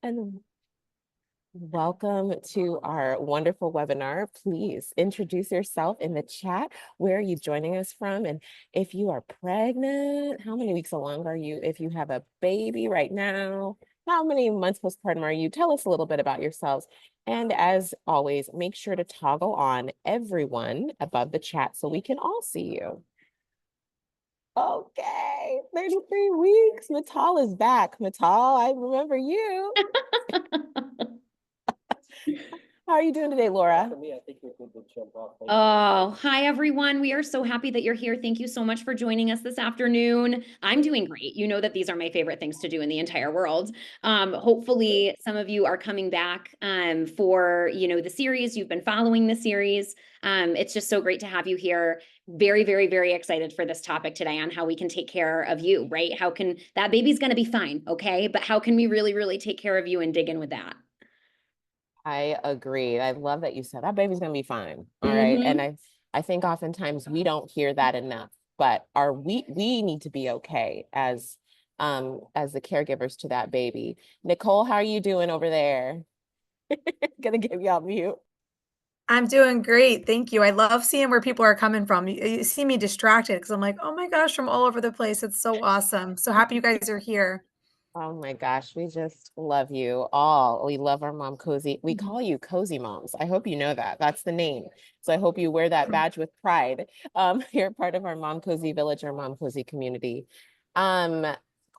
And welcome to our wonderful webinar. Please introduce yourself in the chat. Where are you joining us from? And if you are pregnant, how many weeks along are you? If you have a baby right now, how many months postpartum are you? Tell us a little bit about yourselves. And as always, make sure to toggle on everyone above the chat so we can all see you. Okay, 33 weeks. Matal is back. Matal, I remember you. How are you doing today, Laura? Oh, hi everyone. We are so happy that you're here. Thank you so much for joining us this afternoon. I'm doing great. You know that these are my favorite things to do in the entire world. Hopefully some of you are coming back for, the series. You've been following the series. It's just so great to have you here. Very, very, very excited for this topic today on how we can take care of you, right? How can that baby's going to be fine, okay? But how can we really, really take care of you and dig in with that? I agree. I love that you said that baby's gonna be fine. All right. And I think oftentimes we don't hear that enough, but we need to be okay as the caregivers to that baby. Nicole, how are you doing over there? Gonna give you all mute. I'm doing great. Thank you. I love seeing where people are coming from. You see me distracted because I'm like, oh my gosh, from all over the place. It's so awesome. So happy you guys are here. Oh my gosh, we just love you all. We love our mom cozy. We call you cozy moms. I hope you know that. That's the name. So I hope you wear that badge with pride. You're part of our mom cozy village or mom cozy community. Um,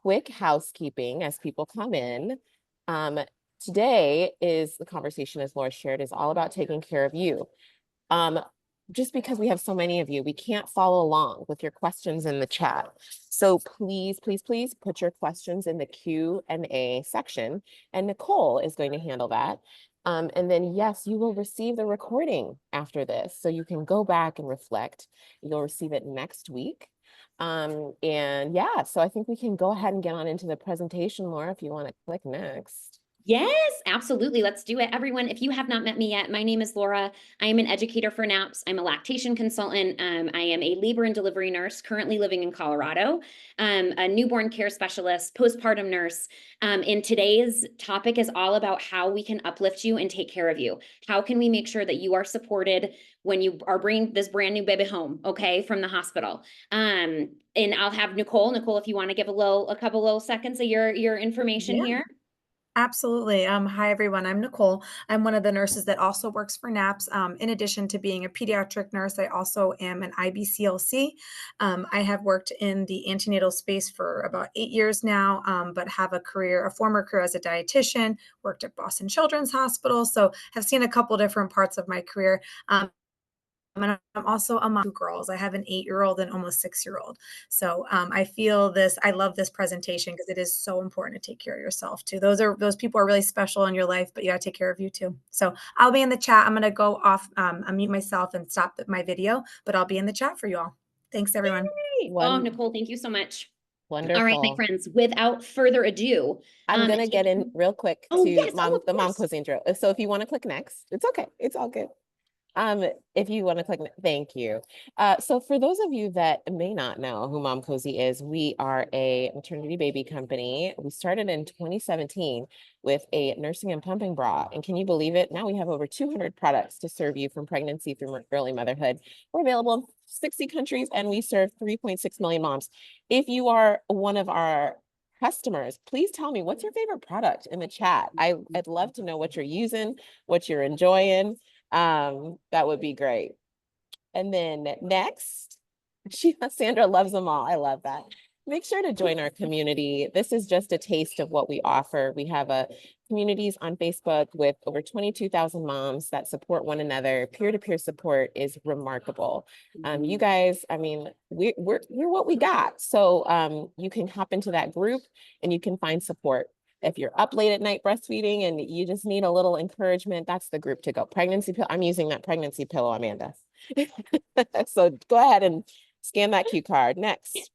Quick housekeeping as people come in. Um, Today is the conversation, as Laura shared, is all about taking care of you. Um, just because we have so many of you, we can't follow along with your questions in the chat. So please, please, please put your questions in the Q&A section, and Nicole is going to handle that. And then, yes, you will receive the recording after this, so you can go back and reflect. You'll receive it next week. And yeah, so I think we can go ahead and get on into the presentation, Laura, if you want to click next. Yes, absolutely. Let's do it. Everyone, if you have not met me yet, my name is Laura. I am an educator for NAPS. I'm a lactation consultant. I am a labor and delivery nurse currently living in Colorado, a newborn care specialist, postpartum nurse. And today's topic is all about how we can uplift you and take care of you. How can we make sure that you are supported when you are bringing this brand new baby home, okay, from the hospital? And I'll have Nicole. Nicole, if you want to give a couple little seconds of your information Yeah. here. Absolutely. Hi, everyone. I'm Nicole. I'm one of the nurses that also works for NAPS. In addition to being a pediatric nurse, I also am an IBCLC. I have worked in the antenatal space for about 8 years now, but have a former career as a dietitian, worked at Boston Children's Hospital. So have seen a couple different parts of my career. And I'm also a mom of 2 girls. I have an 8-year-old and almost 6-year-old. So I love this presentation because it is so important to take care of yourself too. Those people are really special in your life, but you got to take care of you too. So I'll be in the chat. I'm going to go off, unmute myself and stop my video, but I'll be in the chat for you all. Thanks, everyone. Yay! Oh, Nicole, thank you so much. All right, my Wonderful. friends, without further ado, I'm gonna get in real quick oh, to yes, oh, of the mom course. cozy intro. So if you want to click next, it's okay. It's all good. If you want to click, thank you. So for those of you that may not know who Mom Cozy is, we are a maternity baby company. We started in 2017 with a nursing and pumping bra. And can you believe it? Now we have over 200 products to serve you from pregnancy through early motherhood. We're available in 60 countries and we serve 3.6 million moms. If you are one of our customers, please tell me what's your favorite product in the chat. I'd love to know what you're using, what you're enjoying. That would be great. And then next, Sandra loves them all. I love that. Make sure to join our community. This is just a taste of what we offer. We have communities on Facebook with over 22,000 moms that support one another. Peer-to-peer support is remarkable. You guys, I mean, we're what we got. So you can hop into that group and you can find support. If you're up late at night breastfeeding and you just need a little encouragement, that's the group to go. Pregnancy pill. I'm using that pregnancy pillow, Amanda. So go ahead and scan that cue card. Next.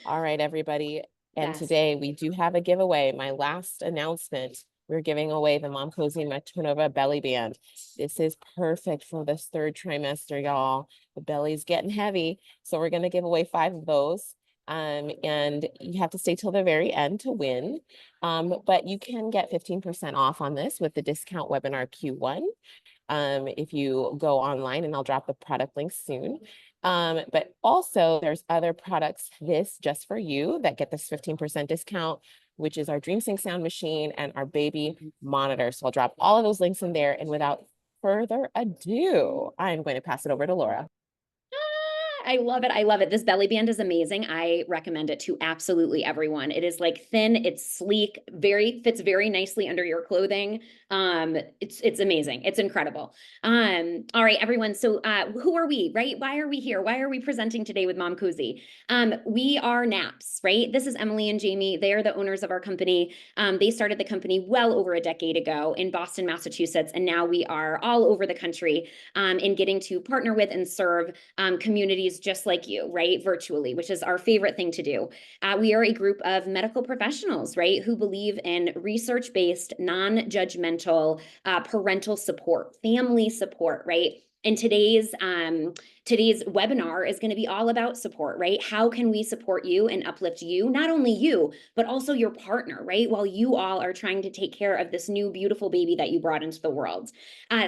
All right, everybody. And Yes. today we do have a giveaway. My last announcement, we're giving away the Mom Cozy Maternova belly band. This is perfect for this third trimester, y'all. The belly's getting heavy. So we're going to give away 5 of those. And you have to stay till the very end to win. But you can get 15% off on this with the discount webinar Q1. If you go online, and I'll drop the product link soon. But also there's other products just for you that get this 15% discount, which is our DreamSync sound machine and our baby monitor. So I'll drop all of those links in there. And without further ado, I'm going to pass it over to Laura. I love it. I love it. This belly band is amazing. I recommend it to absolutely everyone. It is like thin, it's sleek, fits very nicely under your clothing. It's amazing. It's incredible. All right, everyone. So who are we, right? Why are we here? Why are we presenting today with Mom Cozy? We are NAPS, right? This is Emily and Jamie. They are the owners of our company. They started the company well over a decade ago in Boston, Massachusetts, and now we are all over the country in getting to partner with and serve communities just like you, right? Virtually, which is our favorite thing to do. We are a group of medical professionals, right? Who believe in research-based, non-judgmental parental support, family support, right? And today's webinar is going to be all about support, right? How can we support you and uplift you, not only you, but also your partner, right? While you all are trying to take care of this new beautiful baby that you brought into the world.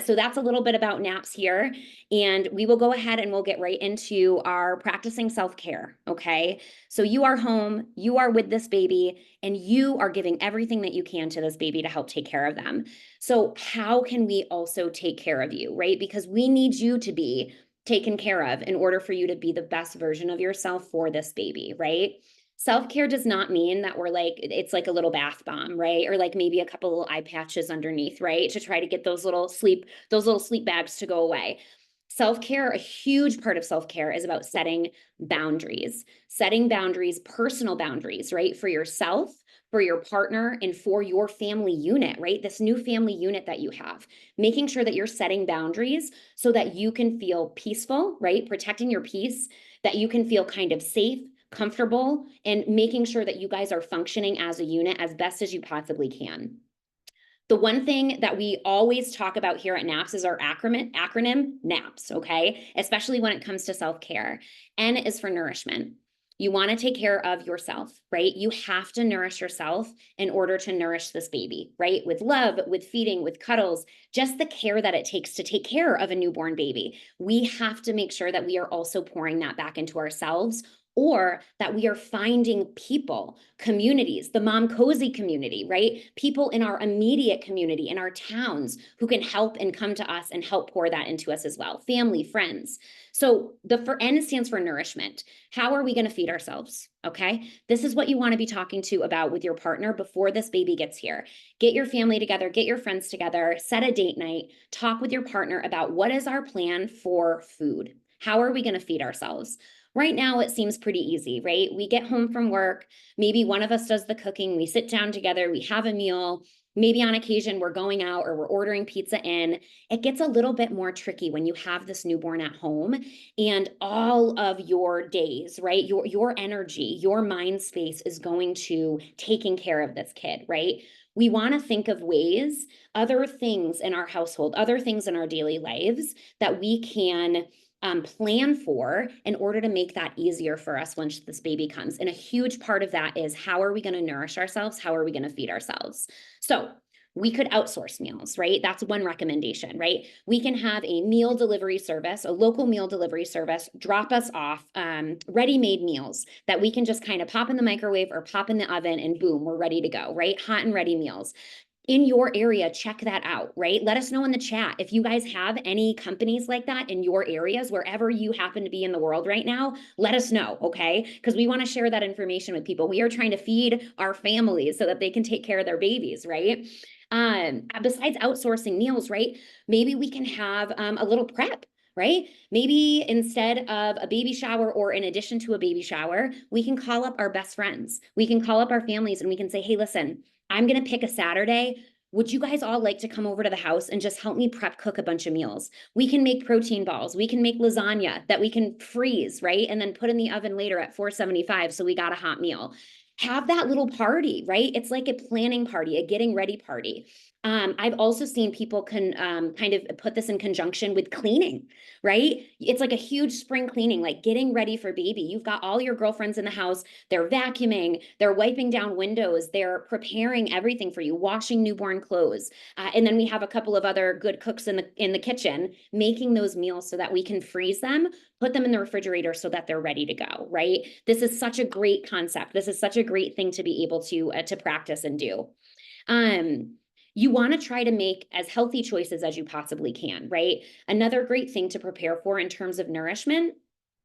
So that's a little bit about NAPS here. And we will go ahead and we'll get right into our practicing self-care, okay? So you are home, you are with this baby, and you are giving everything that you can to this baby to help take care of them. So how can we also take care of you, right? Because we need you to be taken care of in order for you to be the best version of yourself for this baby, right? Self-care does not mean that it's like a little bath bomb, right? Or like maybe a couple little eye patches underneath, right? To try to get those little sleep bags to go away. Self-care, a huge part of self-care is about setting boundaries, personal boundaries, right? For yourself, for your partner, and for your family unit, right? This new family unit that you have, making sure that you're setting boundaries so that you can feel peaceful, right? Protecting your peace, that you can feel kind of safe, comfortable, and making sure that you guys are functioning as a unit as best as you possibly can. The one thing that we always talk about here at NAPS is our acronym NAPS, okay? Especially when it comes to self-care. N is for nourishment. You want to take care of yourself, right? You have to nourish yourself in order to nourish this baby, right? With love, with feeding, with cuddles, just the care that it takes to take care of a newborn baby. We have to make sure that we are also pouring that back into ourselves, or that we are finding people, communities, the Mom Cozy community, right? People in our immediate community, in our towns, who can help and come to us and help pour that into us as well. Family, friends. So N stands for nourishment. How are we going to feed ourselves? Okay. This is what you want to be talking to about with your partner before this baby gets here. Get your family together, get your friends together, set a date night, talk with your partner about what is our plan for food. How are we going to feed ourselves? Right now, it seems pretty easy, right? We get home from work, maybe one of us does the cooking, we sit down together, we have a meal, maybe on occasion we're going out or we're ordering pizza in. It gets a little bit more tricky when you have this newborn at home and all of your days, right? Your energy, your mind space is going to taking care of this kid, right? We want to think of ways, other things in our household, other things in our daily lives that we can plan for in order to make that easier for us once this baby comes. And a huge part of that is, how are we going to nourish ourselves? How are we going to feed ourselves? So we could outsource meals, right? That's one recommendation, right? We can have a meal delivery service, a local meal delivery service, drop us off ready-made meals that we can just kind of pop in the microwave or pop in the oven and boom, we're ready to go, right? Hot and ready meals. In your area, check that out, right? Let us know in the chat if you guys have any companies like that in your areas, wherever you happen to be in the world right now. Let us know, okay? Because we want to share that information with people. We are trying to feed our families so that they can take care of their babies, right? Besides outsourcing meals, right? Maybe we can have a little prep, right? Maybe instead of a baby shower, or in addition to a baby shower, we can call up our best friends. We can call up our families and we can say, hey, listen, I'm going to pick a Saturday. Would you guys all like to come over to the house and just help me prep cook a bunch of meals? We can make protein balls. We can make lasagna that we can freeze, right? And then put in the oven later at 475. So we got a hot meal. Have that little party, right? It's like a planning party, a getting ready party. I've also seen people can kind of put this in conjunction with cleaning, right? It's like a huge spring cleaning, like getting ready for baby. You've got all your girlfriends in the house, they're vacuuming, they're wiping down windows, they're preparing everything for you, washing newborn clothes. And then we have a couple of other good cooks in the kitchen making those meals so that we can freeze them, put them in the refrigerator so that they're ready to go, right? This is such a great concept. This is such a great thing to be able to practice and do. You want to try to make as healthy choices as you possibly can, right? Another great thing to prepare for in terms of nourishment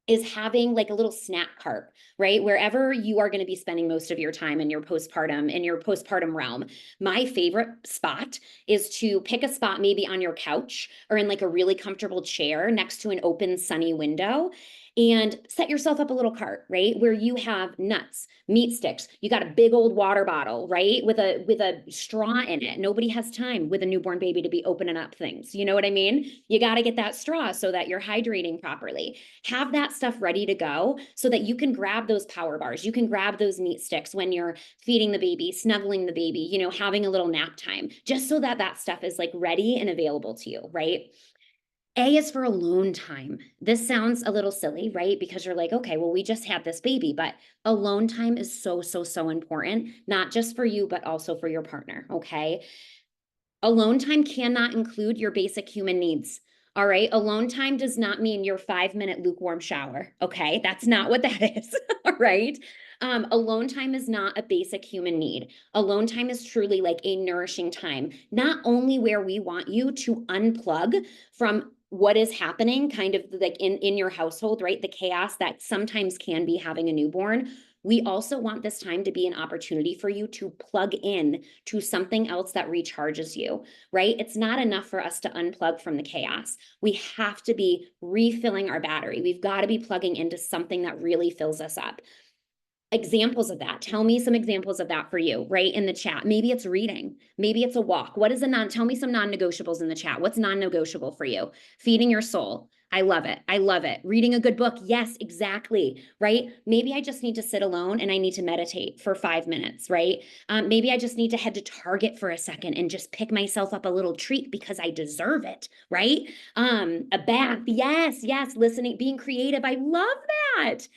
is having like a little snack cart, right? Wherever you are going to be spending most of your time in your postpartum realm. My favorite spot is to pick a spot maybe on your couch or in like a really comfortable chair next to an open sunny window and set yourself up a little cart, right? Where you have nuts, meat sticks, you got a big old water bottle, right? With a straw in it. Nobody has time with a newborn baby to be opening up things. You know what I mean? You got to get that straw so that you're hydrating properly. Have that stuff ready to go so that you can grab those power bars. You can grab those meat sticks when you're feeding the baby, snuggling the baby, you know, having a little nap time, just so that that stuff is like ready and available to you, right? A is for alone time. This sounds a little silly, right? Because you're like, okay, well, we just had this baby, but alone time is so, so, so important, not just for you, but also for your partner, okay? Alone time cannot include your basic human needs. All right. Alone time does not mean your 5-minute lukewarm shower. Okay. That's not what that is. All right. Alone time is not a basic human need. Alone time is truly like a nourishing time, not only where we want you to unplug from what is happening kind of like in your household, right? The chaos that sometimes can be having a newborn. We also want this time to be an opportunity for you to plug in to something else that recharges you, right? It's not enough for us to unplug from the chaos. We have to be refilling our battery. We've got to be plugging into something that really fills us up. Examples of that. Tell me some examples of that for you, right? In the chat. Maybe it's reading. Maybe it's a walk. What is tell me some non-negotiables in the chat. What's non-negotiable for you? Feeding your soul. I love it. I love it. Reading a good book. Yes, exactly. Right. Maybe I just need to sit alone and I need to meditate for 5 minutes. Right. Maybe I just need to head to Target for a second and just pick myself up a little treat because I deserve it. Right. A bath. Yes. Yes. Listening, being creative. I love that.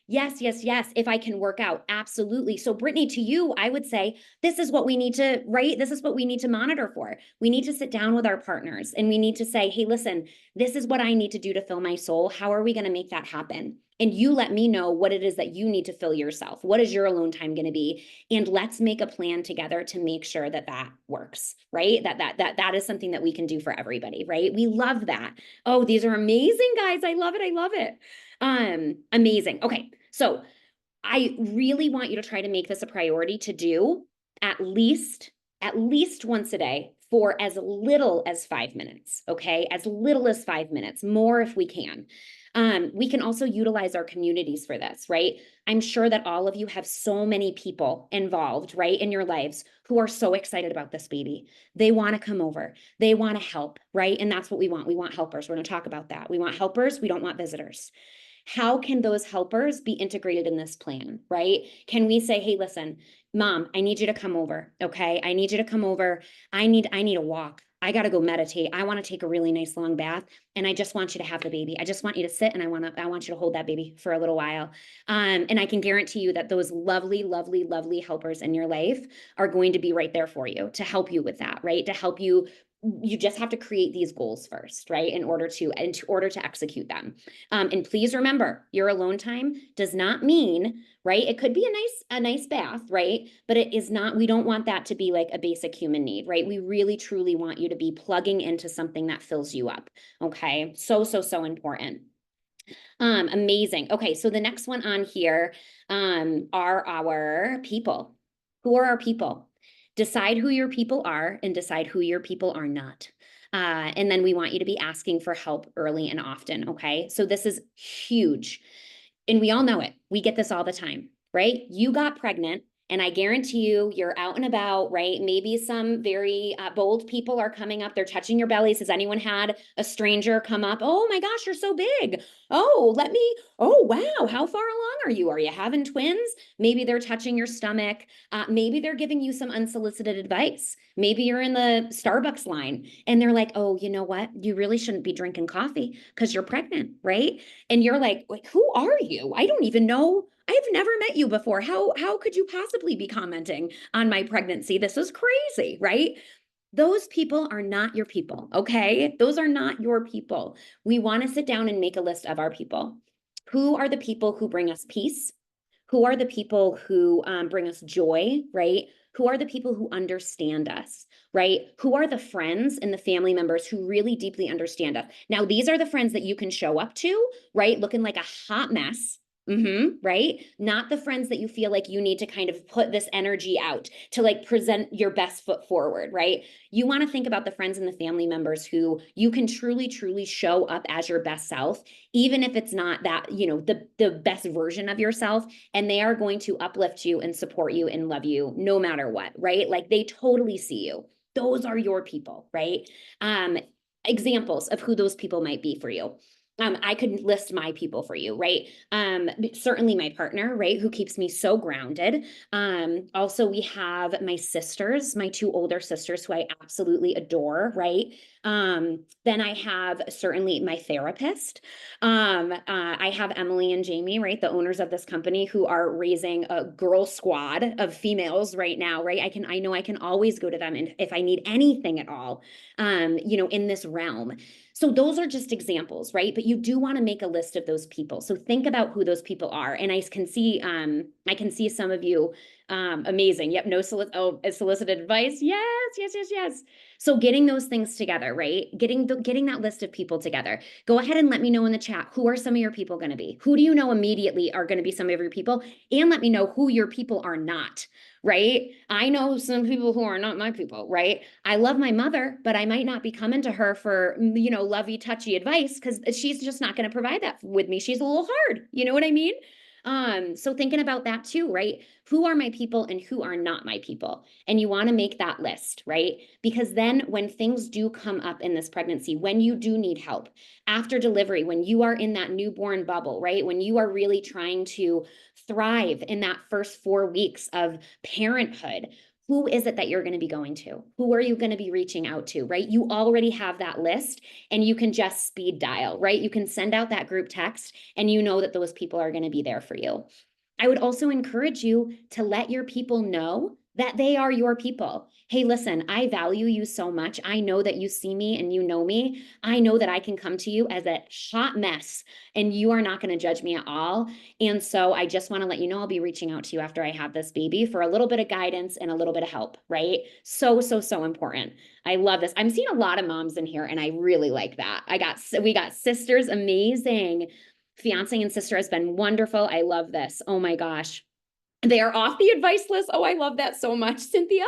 Yes, yes, yes. If I can work out, absolutely. So, Brittany, to you, I would say this is what we need to, right? This is what we need to monitor for. We need to sit down with our partners and we need to say, hey, listen, this is what I need to do to fill my soul. How are we going to make that happen? And you let me know what it is that you need to fill yourself. What is your alone time going to be? And let's make a plan together to make sure that that works, right? That is something that we can do for everybody, right? We love that. Oh, these are amazing, guys. I love it. I love it. Amazing. Okay. So I really want you to try to make this a priority to do at least once a day for as little as 5 minutes. Okay. As little as 5 minutes, more if we can. We can also utilize our communities for this, right? I'm sure that all of you have so many people involved, right, in your lives who are so excited about this baby. They want to come over. They want to help, right? And that's what we want. We want helpers. We're going to talk about that. We want helpers. We don't want visitors. How can those helpers be integrated in this plan, right? Can we say, hey, listen, mom, I need you to come over. Okay. I need you to come over. I need a walk. I got to go meditate. I want to take a really nice long bath. And I just want you to have the baby. I just want you to sit and I want you to hold that baby for a little while. And I can guarantee you that those lovely, lovely, lovely helpers in your life are going to be right there for you to help you with that, right? To help you. You just have to create these goals first, right? In order to execute them. And please remember, your alone time does not mean, right? It could be a nice bath, right? But it is not, we don't want that to be like a basic human need, right? We really, truly want you to be plugging into something that fills you up. Okay. So, so, so important. Amazing. Okay. So the next one on here, are our people. Who are our people? Decide who your people are and decide who your people are not. And then we want you to be asking for help early and often, okay? So this is huge. And we all know it. We get this all the time, right? You got pregnant and I guarantee you, you're out and about, right? Maybe some very bold people are coming up. They're touching your bellies. Has anyone had a stranger come up? Oh my gosh, you're so big. Oh, let me Oh, wow. How far along are you? Are you having twins? Maybe they're touching your stomach. Maybe they're giving you some unsolicited advice. Maybe you're in the Starbucks line and they're like, oh, you know what? You really shouldn't be drinking coffee because you're pregnant, right? And you're like, wait, who are you? I don't even know. I've never met you before. How could you possibly be commenting on my pregnancy? This is crazy, right? Those people are not your people, okay? Those are not your people. We want to sit down and make a list of our people. Who are the people who bring us peace? Who are the people who bring us joy, right? Who are the people who understand us, right? Who are the friends and the family members who really deeply understand us? Now, these are the friends that you can show up to, right? Looking like a hot mess. Right? Not the friends that you feel like you need to kind of put this energy out to like present your best foot forward, right? You want to think about the friends and the family members who you can truly, truly show up as your best self, even if it's not that, the best version of yourself, and they are going to uplift you and support you and love you no matter what, right? Like they totally see you. Those are your people, right? Examples of who those people might be for you. I could list my people for you, right? Certainly my partner, right, who keeps me so grounded. Also, we have my sisters, my two older sisters, who I absolutely adore, right? Then I have certainly my therapist. I have Emily and Jamie, right, the owners of this company, who are raising a girl squad of females right now, right? I know I can always go to them and if I need anything at all, in this realm. So those are just examples, right? But you do want to make a list of those people. So think about who those people are. And I can see some of you, amazing. Yep, no solicited advice. Yes, yes, yes, yes. So getting those things together, right? Getting that list of people together. Go ahead and let me know in the chat, who are some of your people going to be? Who do you know immediately are going to be some of your people? And let me know who your people are not, right? I know some people who are not my people, right? I love my mother, but I might not be coming to her for, lovey touchy advice because she's just not going to provide that with me. She's a little hard. You know what I mean? So thinking about that too, right? Who are my people and who are not my people? And you want to make that list, right? Because then when things do come up in this pregnancy, when you do need help after delivery, when you are in that newborn bubble, right? When you are really trying to thrive in that first 4 weeks of parenthood, who is it that you're going to be going to? Who are you going to be reaching out to, right? You already have that list and you can just speed dial, right? You can send out that group text and you know that those people are going to be there for you. I would also encourage you to let your people know that they are your people. Hey, listen, I value you so much. I know that you see me and you know me. I know that I can come to you as a hot mess and you are not going to judge me at all. And so I just want to let you know I'll be reaching out to you after I have this baby for a little bit of guidance and a little bit of help, right? So, so, so important. I love this. I'm seeing a lot of moms in here and I really like that. We got sisters, amazing. Fiance and sister has been wonderful. I love this. Oh my gosh. They are off the advice list. Oh, I love that so much, Cynthia.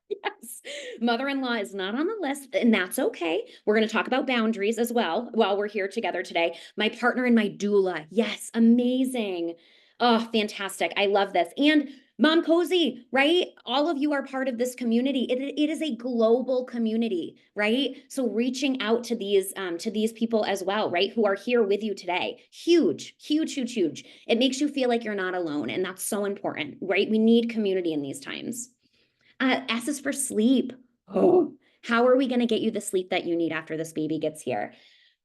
Yes. Mother-in-law is not on the list, and that's okay. We're going to talk about boundaries as well while we're here together today. My partner and my doula. Yes, amazing. Oh, fantastic. I love this. And Mom Cozy, right? All of you are part of this community. It is a global community, right? So reaching out to these people as well, right? Who are here with you today. Huge, huge, huge, huge. It makes you feel like you're not alone. And that's so important, right? We need community in these times. S is for sleep. Oh, how are we going to get you the sleep that you need after this baby gets here?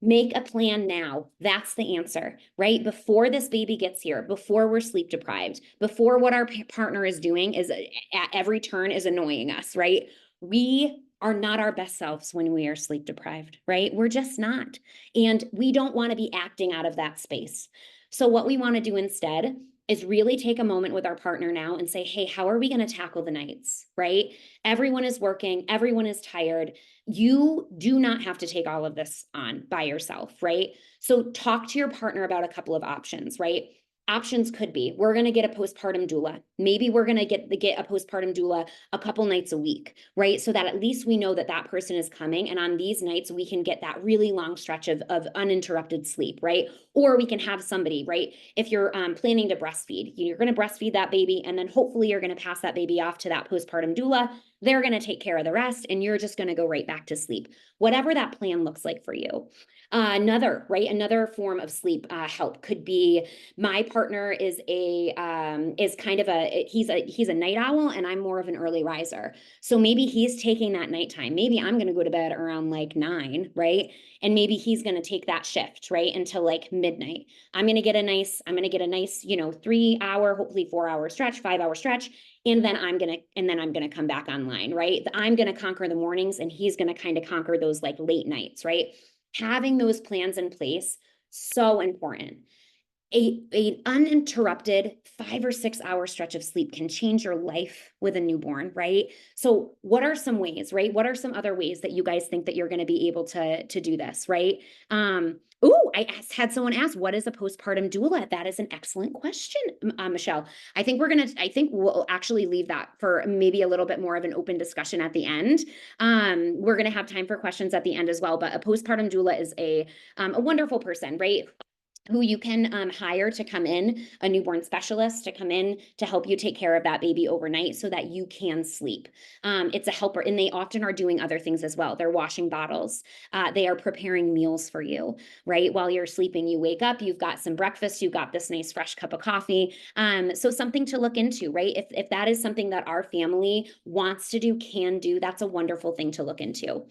Make a plan now. That's the answer, right? Before this baby gets here, before we're sleep deprived, before what our partner is doing is at every turn is annoying us, right? We are not our best selves when we are sleep deprived, right? We're just not. And we don't want to be acting out of that space. So what we want to do instead is really take a moment with our partner now and say, hey, how are we going to tackle the nights, right? Everyone is working, everyone is tired. You do not have to take all of this on by yourself, right? So talk to your partner about a couple of options, right? Options could be, we're going to get a postpartum doula. Maybe we're going to get a postpartum doula a couple nights a week, right? So that at least we know that that person is coming. And on these nights, we can get that really long stretch of uninterrupted sleep, right? Or we can have somebody, right? If you're planning to breastfeed, you're going to breastfeed that baby. And then hopefully you're going to pass that baby off to that postpartum doula. They're going to take care of the rest, and you're just going to go right back to sleep, whatever that plan looks like for you. Another form of sleep help could be, my partner is kind of he's a night owl, and I'm more of an early riser. So maybe he's taking that nighttime. Maybe I'm going to go to bed around like 9, right? And maybe he's going to take that shift, right, until like midnight. I'm going to get a nice, 3-hour, hopefully 4-hour stretch, 5-hour stretch. And then I'm gonna come back online, right? I'm gonna conquer the mornings, and he's gonna kind of conquer those like late nights, right? Having those plans in place, so important. An uninterrupted 5 or 6 hour stretch of sleep can change your life with a newborn, right? So what are some ways, right? What are some other ways that you guys think that you're going to be able to do this, right? I had someone ask, what is a postpartum doula? That is an excellent question, Michelle. I think we'll actually leave that for maybe a little bit more of an open discussion at the end. We're going to have time for questions at the end as well, but a postpartum doula is a wonderful person, right, who you can hire to come in, a newborn specialist to come in to help you take care of that baby overnight so that you can sleep. It's a helper, and they often are doing other things as well. They're washing bottles. They are preparing meals for you, right? While you're sleeping, you wake up, you've got some breakfast, you've got this nice fresh cup of coffee. So something to look into, right? If that is something that our family wants to do, can do, that's a wonderful thing to look into.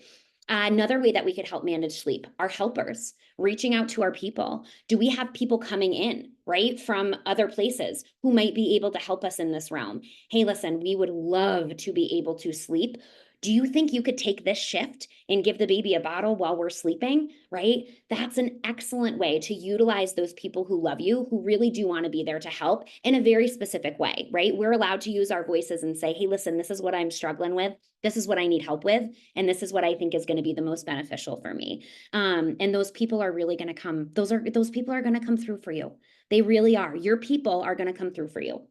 Another way that we could help manage sleep are helpers, reaching out to our people. Do we have people coming in, right, from other places who might be able to help us in this realm? Hey, listen, we would love to be able to sleep. Do you think you could take this shift and give the baby a bottle while we're sleeping, right? That's an excellent way to utilize those people who love you, who really do want to be there to help in a very specific way, right? We're allowed to use our voices and say, hey, listen, this is what I'm struggling with. This is what I need help with. And this is what I think is going to be the most beneficial for me. And those people are really going to come. Those people are going to come through for you. They really are. Your people are going to come through for you.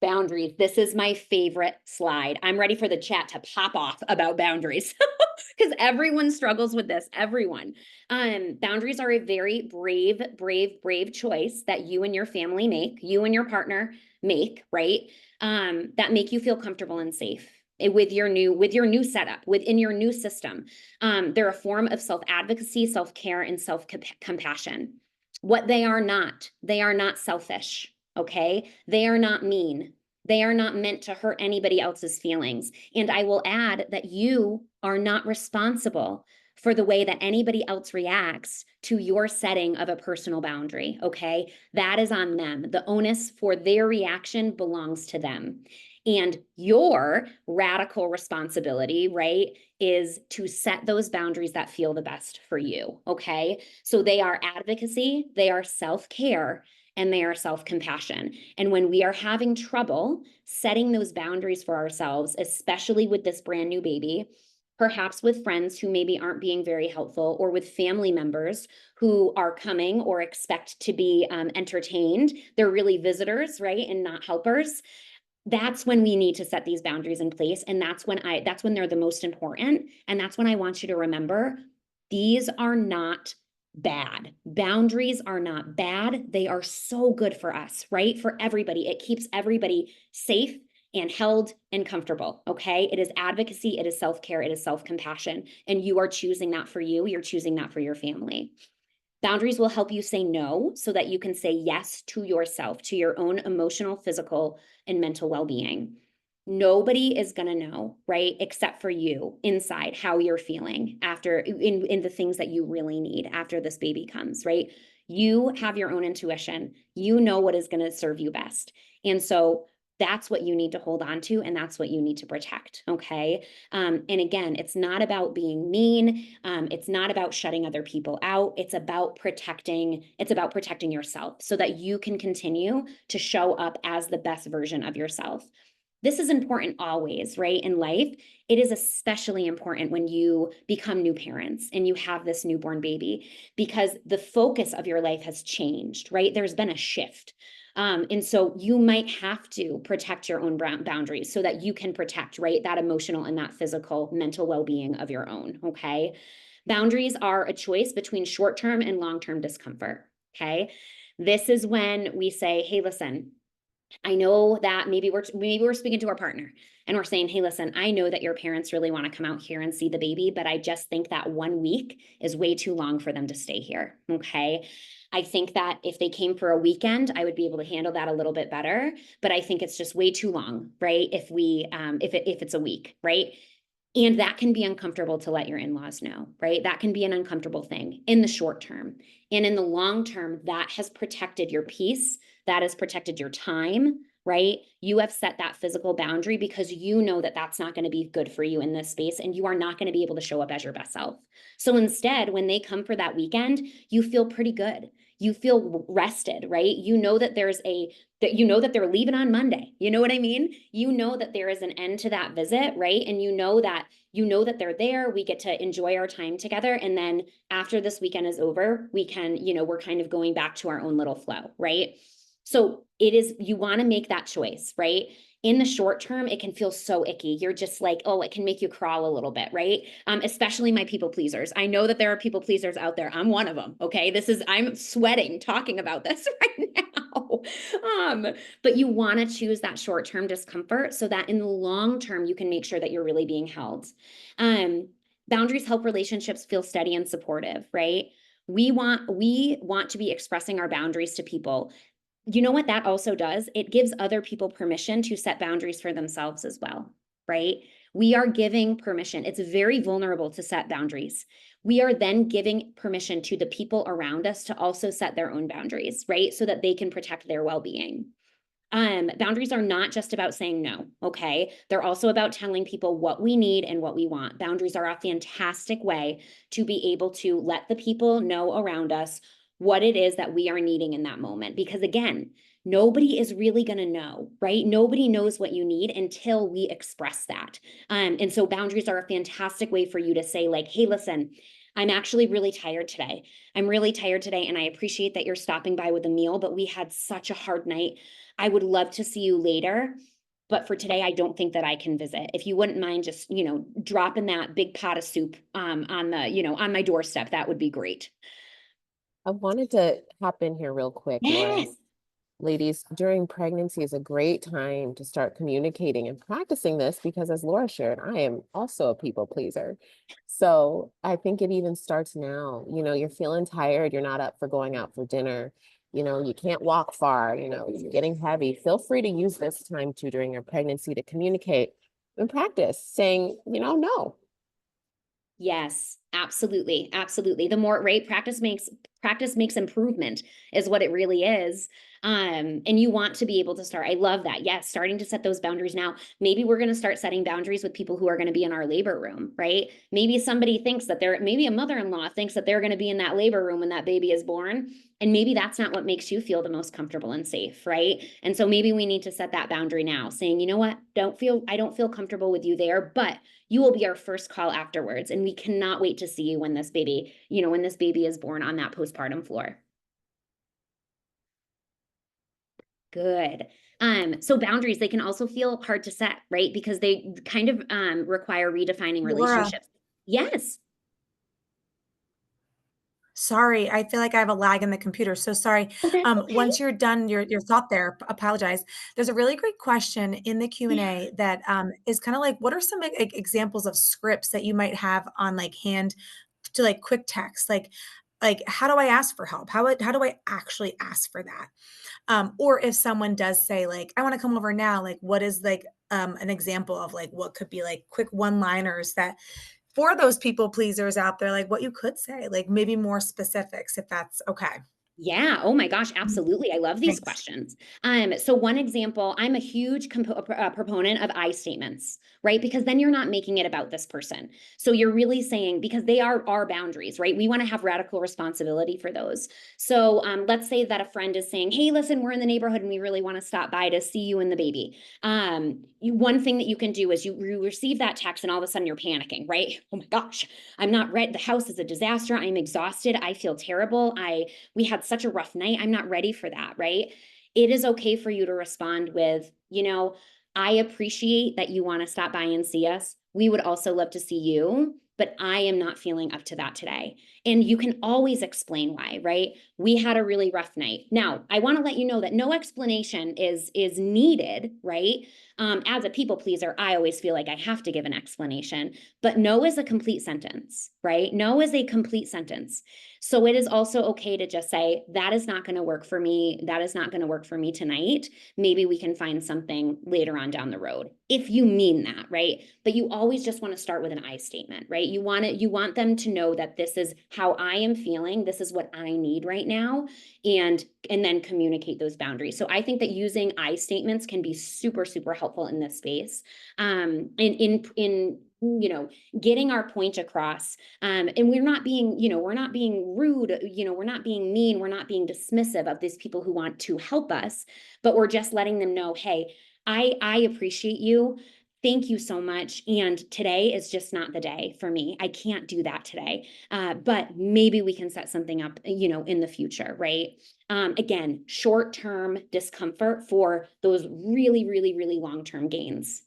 Boundaries. This is my favorite slide. I'm ready for the chat to pop off about boundaries because everyone struggles with this. Everyone. Boundaries are a very brave choice that you and your family make, you and your partner make, right? That make you feel comfortable and safe with your new setup, within your new system. They're a form of self-advocacy, self-care, and self-compassion. What they are not selfish. Okay, they are not mean. They are not meant to hurt anybody else's feelings. And I will add that you are not responsible for the way that anybody else reacts to your setting of a personal boundary. Okay, that is on them. The onus for their reaction belongs to them. And your radical responsibility, right, is to set those boundaries that feel the best for you. Okay, so they are advocacy, they are self-care, and they are self-compassion. And when we are having trouble setting those boundaries for ourselves, especially with this brand new baby, perhaps with friends who maybe aren't being very helpful, or with family members who are coming or expect to be entertained, they're really visitors, right, and not helpers. That's when we need to set these boundaries in place. And that's when they're the most important. And that's when I want you to remember, these are not bad. Boundaries are not bad. They are so good for us, right? For everybody. It keeps everybody safe and held and comfortable. Okay. It is advocacy. It is self-care. It is self-compassion. And you are choosing that for you. You're choosing that for your family. Boundaries will help you say no so that you can say yes to yourself, to your own emotional, physical, and mental well-being. Nobody is going to know, right, except for you inside, how you're feeling after in the things that you really need after this baby comes, right? You have your own intuition. You know what is going to serve you best. And so that's what you need to hold on to, and that's what you need to protect. Okay. And again, it's not about being mean. It's not about shutting other people out. It's about protecting yourself so that you can continue to show up as the best version of yourself. This is important always, right? In life, it is especially important when you become new parents and you have this newborn baby, because the focus of your life has changed, right? There's been a shift. And so you might have to protect your own boundaries so that you can protect, right, that emotional and that physical, mental well-being of your own, okay? Boundaries are a choice between short-term and long-term discomfort, okay? This is when we say, hey, listen, I know that maybe we're speaking to our partner and we're saying, hey, listen, I know that your parents really want to come out here and see the baby, but I just think that 1 week is way too long for them to stay here. Okay. I think that if they came for a weekend, I would be able to handle that a little bit better, but I think it's just way too long, right? If it's a week, right? And that can be uncomfortable to let your in-laws know, right? That can be an uncomfortable thing in the short term. And in the long term, that has protected your peace, that has protected your time, right? You have set that physical boundary because you know that that's not going to be good for you in this space, and you are not going to be able to show up as your best self. So instead, when they come for that weekend, you feel pretty good. You feel rested, right? You know that they're leaving on Monday. You know what I mean? You know that there is an end to that visit, right? And you know that they're there. We get to enjoy our time together. And then after this weekend is over, we're kind of going back to our own little flow, right? So you want to make that choice, right? In the short term, it can feel so icky. You're just like, oh, it can make you crawl a little bit, right? Especially my people pleasers. I know that there are people pleasers out there. I'm one of them. Okay. I'm sweating talking about this right now. But you want to choose that short-term discomfort so that in the long term, you can make sure that you're really being held. Boundaries help relationships feel steady and supportive, right? We want to be expressing our boundaries to people. You know what that also does? It gives other people permission to set boundaries for themselves as well, right? We are giving permission. It's very vulnerable to set boundaries. We are then giving permission to the people around us to also set their own boundaries, right? So that they can protect their well-being. Boundaries are not just about saying no, okay? They're also about telling people what we need and what we want. Boundaries are a fantastic way to be able to let the people know around us what it is that we are needing in that moment. Because again, nobody is really going to know, right? Nobody knows what you need until we express that. And so boundaries are a fantastic way for you to say, like, hey, listen, I'm actually really tired today. I'm really tired today, and I appreciate that you're stopping by with a meal, but we had such a hard night. I would love to see you later, but for today, I don't think that I can visit. If you wouldn't mind just, dropping that big pot of soup on my doorstep, that would be great. I wanted to hop in here real quick, Laura. Yes. Ladies, during pregnancy is a great time to start communicating and practicing this because, as Laura shared, I am also a people pleaser. So I think it even starts now. You're feeling tired, you're not up for going out for dinner, you can't walk far, it's getting heavy. Feel free to use this time too during your pregnancy to communicate and practice saying, no. Yes, absolutely. Absolutely. The more, right, practice makes improvement is what it really is. And you want to be able to start. I love that. Yes, starting to set those boundaries now. Maybe we're going to start setting boundaries with people who are going to be in our labor room, right? Maybe somebody thinks that maybe a mother-in-law thinks that they're going to be in that labor room when that baby is born. And maybe that's not what makes you feel the most comfortable and safe, right? And so maybe we need to set that boundary now, saying, you know what, I don't feel comfortable with you there, but you will be our first call afterwards. And we cannot wait to see you when this baby is born on that postpartum floor. Good. So boundaries, they can also feel hard to set, right? Because they kind of require redefining Laura, relationships. Yes. sorry, I feel like I have a lag in the computer. So sorry. Oh, that's okay. Once you're done your thought there, apologize. There's a really great question in the Yeah. Q&A that is kind of like, what are some examples of scripts that you might have on like hand to like quick text? Like how do I ask for help? How do I actually ask for that? Or if someone does say like, I want to come over now, like what is like an example of like what could be like quick one-liners that for those people pleasers out there, like what you could say, like maybe more specifics if that's okay. Yeah. Oh my gosh. Mm, Absolutely. I love these thanks. questions. So one example, I'm a huge proponent of I statements, right? Because then you're not making it about this person. So you're really saying, because they are our boundaries, right? We want to have radical responsibility for those. So let's say that a friend is saying, hey, listen, we're in the neighborhood and we really want to stop by to see you and the baby. One thing that you can do is you receive that text and all of a sudden you're panicking, right? Oh my gosh, I'm not ready. The house is a disaster. I'm exhausted. I feel terrible. We had such a rough night. I'm not ready for that, right? It is okay for you to respond with, I appreciate that you want to stop by and see us. We would also love to see you. but I am not feeling up to that today. And you can always explain why, right? We had a really rough night. Now, I want to let you know that no explanation is needed, right? As a people pleaser, I always feel like I have to give an explanation, but no is a complete sentence, right? No is a complete sentence. So it is also okay to just say, that is not going to work for me. That is not going to work for me tonight. Maybe we can find something later on down the road, if you mean that, right? But you always just want to start with an I statement, right? You want them to know that this is how I am feeling. This is what I need right now. And then communicate those boundaries. So I think that using I statements can be super, super helpful in this space. In getting our point across. And we're not being, we're not being rude, we're not being mean, we're not being dismissive of these people who want to help us, but we're just letting them know, hey, I appreciate you. Thank you so much. And today is just not the day for me. I can't do that today. But maybe we can set something up, in the future, right? Again, short-term discomfort for those really, really, really long-term gains.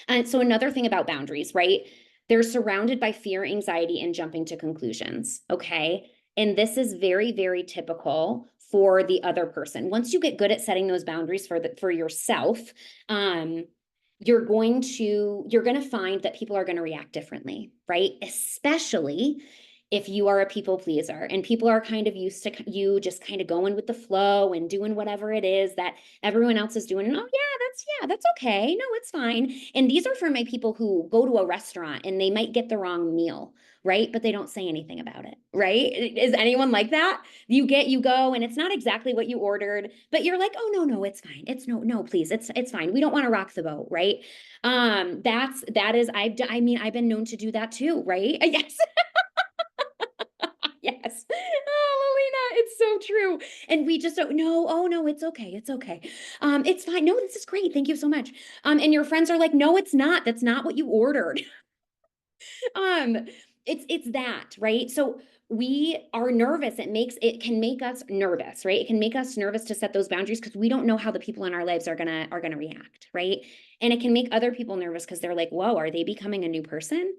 And so another thing about boundaries, right? They're surrounded by fear, anxiety, and jumping to conclusions. Okay. And this is very, very typical for the other person. Once you get good at setting those boundaries for yourself, you're going to find that people are going to react differently, right? Especially if you are a people pleaser and people are kind of used to you just kind of going with the flow and doing whatever it is that everyone else is doing. And that's okay. No, it's fine. And these are for my people who go to a restaurant and they might get the wrong meal, right? But they don't say anything about it, right? Is anyone like that? You go and it's not exactly what you ordered, but you're like, oh no, it's fine. It's no, please. It's fine. We don't want to rock the boat, right? I've been known to do that too, right? Yes. Yes. Oh, Lelena, it's so true. And we just don't know. Oh no, it's okay. It's okay. It's fine. No, this is great. Thank you so much. And your friends are like, no, it's not. That's not what you ordered. It's that, right? So we are nervous. It can make us nervous, right? It can make us nervous to set those boundaries because we don't know how the people in our lives are gonna react, right? And it can make other people nervous because they're like, whoa, are they becoming a new person?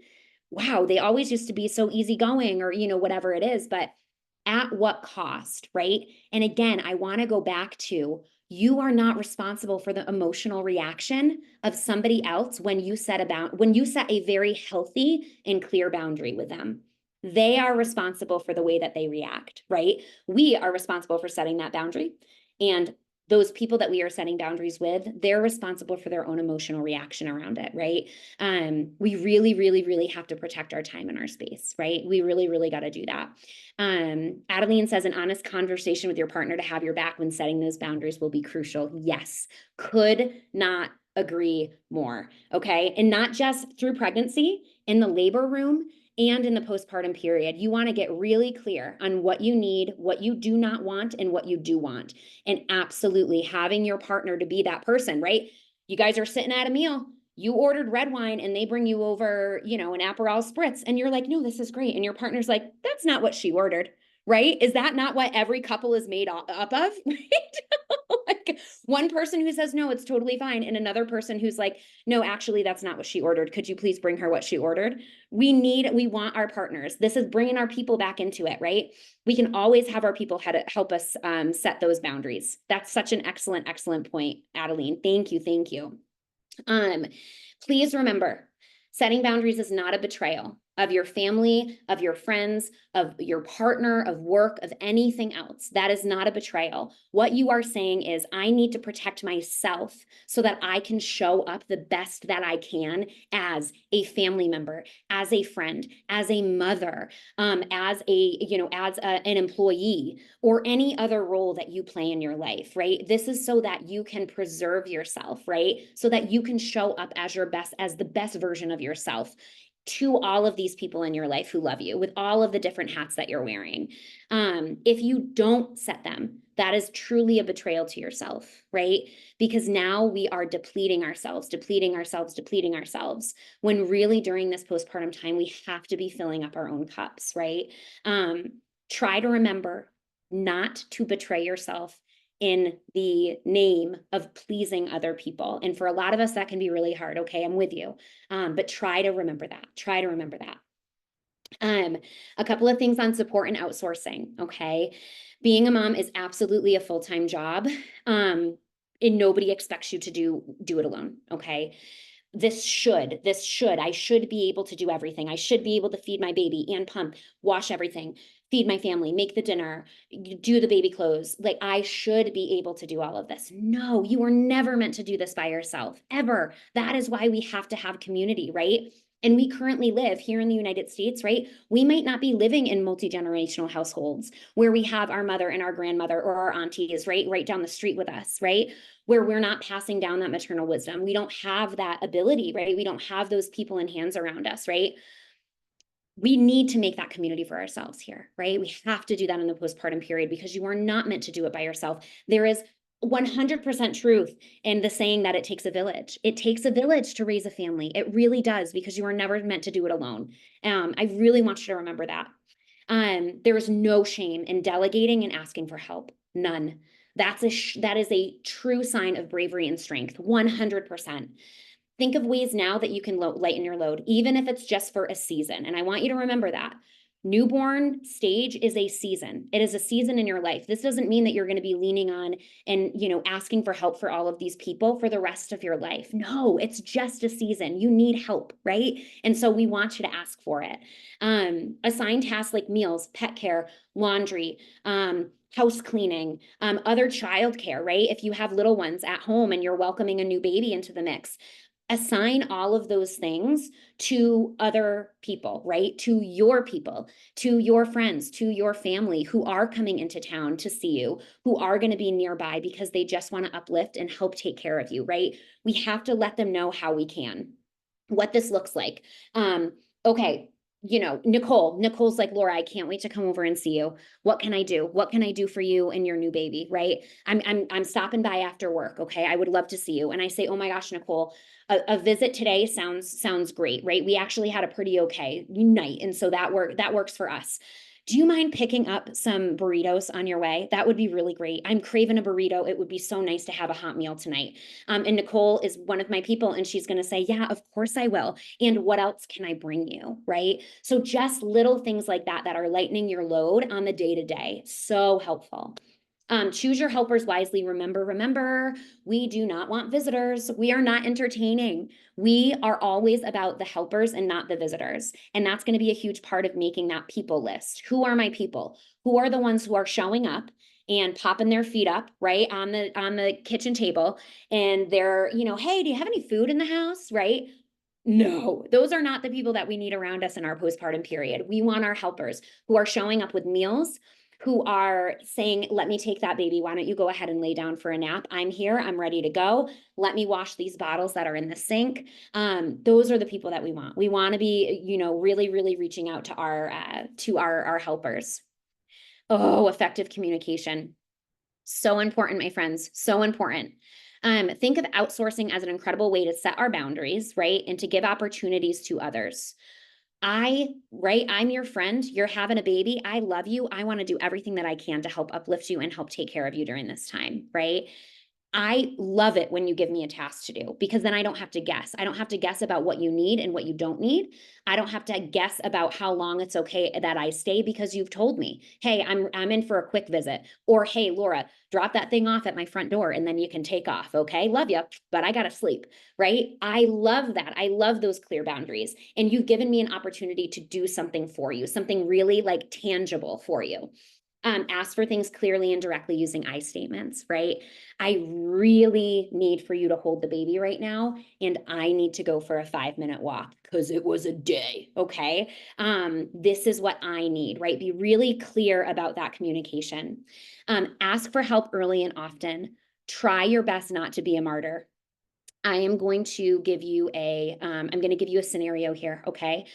Wow, they always used to be so easygoing or, whatever it is, but at what cost, right? And again, I want to go back to you are not responsible for the emotional reaction of somebody else when you set a very healthy and clear boundary with them. They are responsible for the way that they react, right? We are responsible for setting that boundary. And those people that we are setting boundaries with, they're responsible for their own emotional reaction around it, right? We really, really, really have to protect our time and our space, right? We really, really got to do that. Adeline says an honest conversation with your partner to have your back when setting those boundaries will be crucial. Yes, could not agree more. Okay. And not just through pregnancy, in the labor room and in the postpartum period. You want to get really clear on what you need, what you do not want, and what you do want. And absolutely having your partner to be that person, right? You guys are sitting at a meal. You ordered red wine and they bring you over, an Aperol spritz. And you're like, no, this is great. And your partner's like, that's not what she ordered, right? Is that not what every couple is made up of? Right? Like one person who says, no, it's totally fine. And another person who's like, no, actually, that's not what she ordered. Could you please bring her what she ordered? We want our partners. This is bringing our people back into it, right? We can always have our people help us set those boundaries. That's such an excellent, excellent point, Adeline. Thank you. Thank you. Please remember, setting boundaries is not a betrayal of your family, of your friends, of your partner, of work, of anything else. That is not a betrayal. What you are saying is, I need to protect myself so that I can show up the best that I can as a family member, as a friend, as a mother, as an employee, or any other role that you play in your life, right? This is so that you can preserve yourself, right? So that you can show up as the best version of yourself to all of these people in your life who love you with all of the different hats that you're wearing. If you don't set them, that is truly a betrayal to yourself, right? Because now we are depleting ourselves, when really during this postpartum time, we have to be filling up our own cups, right? Try to remember not to betray yourself in the name of pleasing other people. And for a lot of us, that can be really hard. Okay, I'm with you. But try to remember that. Try to remember that. A couple of things on support and outsourcing. Okay. Being a mom is absolutely a full-time job. And nobody expects you to do it alone. Okay. I should be able to do everything. I should be able to feed my baby and pump, wash everything, feed my family, make the dinner, do the baby clothes. Like I should be able to do all of this. No, you were never meant to do this by yourself, ever. That is why we have to have community, right? And we currently live here in the United States, right? We might not be living in multi-generational households where we have our mother and our grandmother or our aunties, right down the street with us, right? Where we're not passing down that maternal wisdom. We don't have that ability, right? We don't have those people and hands around us, right? We need to make that community for ourselves here, right? We have to do that in the postpartum period because you are not meant to do it by yourself. There is 100% truth in the saying that it takes a village. It takes a village to raise a family. It really does, because you are never meant to do it alone. I really want you to remember that. There is no shame in delegating and asking for help. None. That is a true sign of bravery and strength. 100%. Think of ways now that you can lighten your load, even if it's just for a season. And I want you to remember that. Newborn stage is a season. It is a season in your life. This doesn't mean that you're going to be leaning on and, asking for help for all of these people for the rest of your life. No, it's just a season. You need help, right? And so we want you to ask for it. Assign tasks like meals, pet care, laundry, house cleaning, other childcare, right? If you have little ones at home and you're welcoming a new baby into the mix, assign all of those things to other people, right? To your people, to your friends, to your family who are coming into town to see you, who are going to be nearby because they just want to uplift and help take care of you, right? We have to let them know how we can, what this looks like. Okay. Nicole's like, Laura, I can't wait to come over and see you. What can I do? What can I do for you and your new baby? Right. I'm stopping by after work. Okay. I would love to see you. And I say, oh my gosh, Nicole, a visit today sounds great, right? We actually had a pretty okay night. And so that works for us. Do you mind picking up some burritos on your way? That would be really great. I'm craving a burrito. It would be so nice to have a hot meal tonight. And Nicole is one of my people, and she's going to say, yeah, of course I will. And what else can I bring you, right? So just little things like that are lightening your load on the day-to-day. So helpful. Choose your helpers wisely. Remember, we do not want visitors. We are not entertaining. We are always about the helpers and not the visitors. And that's going to be a huge part of making that people list. Who are my people? Who are the ones who are showing up and popping their feet up, right, on the kitchen table? And they're, hey, do you have any food in the house, right? No, those are not the people that we need around us in our postpartum period. We want our helpers who are showing up with meals, who are saying, let me take that baby. Why don't you go ahead and lay down for a nap? I'm here. I'm ready to go. Let me wash these bottles that are in the sink. Those are the people that we want. We want to be, really, really reaching out to our helpers. Oh, effective communication. So important, my friends. So important. Think of outsourcing as an incredible way to set our boundaries, right? And to give opportunities to others. I'm your friend. You're having a baby. I love you. I want to do everything that I can to help uplift you and help take care of you during this time, right? I love it when you give me a task to do, because then I don't have to guess. I don't have to guess about what you need and what you don't need. I don't have to guess about how long it's okay that I stay, because you've told me, hey, I'm in for a quick visit, or hey, Laura, drop that thing off at my front door and then you can take off. Okay. Love you, but I got to sleep. Right. I love that. I love those clear boundaries. And you've given me an opportunity to do something for you, something really like tangible for you. Ask for things clearly and directly using I statements, right? I really need for you to hold the baby right now, and I need to go for a 5-minute walk because it was a day, okay? This is what I need, right? Be really clear about that communication. Ask for help early and often. Try your best not to be a martyr. I am going to give you a scenario here, okay?